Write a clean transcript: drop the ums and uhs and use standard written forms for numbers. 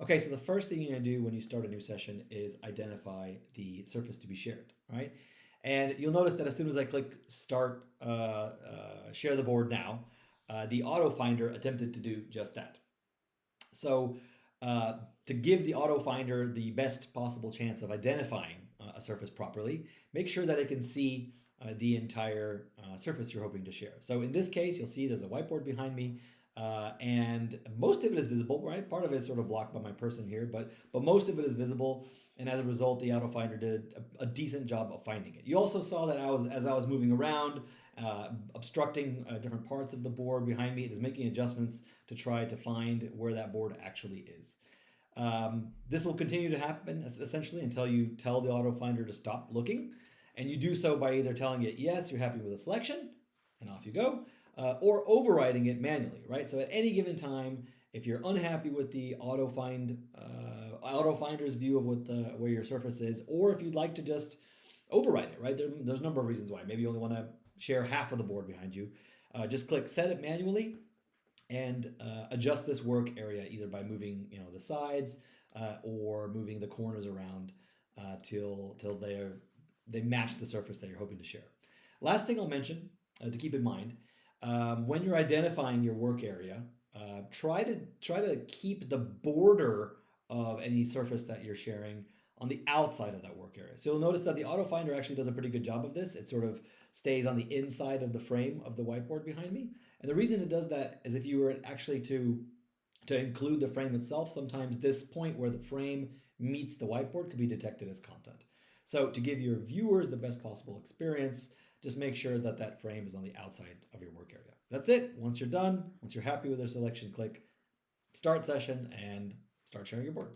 Okay, so the first thing you're gonna do when you start a new session is identify the surface to be shared, right? And you'll notice that as soon as I click start share the board now, the auto finder attempted to do just that. So to give the auto finder the best possible chance of identifying a surface properly, make sure that it can see the entire surface you're hoping to share. So in this case, you'll see there's a whiteboard behind me, and most of it is visible, right? Part of it is sort of blocked by my person here, but most of it is visible. And as a result, the auto finder did a decent job of finding it. You also saw that as I was moving around, obstructing different parts of the board behind me, it is making adjustments to try to find where that board actually is. This will continue to happen essentially until you tell the auto finder to stop looking. And you do so by either telling it, yes, you're happy with the selection, and off you go, or overriding it manually, right? So at any given time, if you're unhappy with the auto finder's view of where your surface is, or if you'd like to just override it, right? There's a number of reasons why. Maybe you only want to share half of the board behind you. Just click set it manually and adjust this work area either by moving the sides or moving the corners around till they match the surface that you're hoping to share. Last thing I'll mention to keep in mind when you're identifying your work area, try to keep the border of any surface that you're sharing on the outside of that work area. So you'll notice that the auto finder actually does a pretty good job of this. It sort of stays on the inside of the frame of the whiteboard behind me. And the reason it does that is if you were actually to include the frame itself, sometimes this point where the frame meets the whiteboard could be detected as content. So to give your viewers the best possible experience, just make sure that that frame is on the outside of your work area. That's it. Once you're done, once you're happy with their selection, click Start Session and start sharing your board.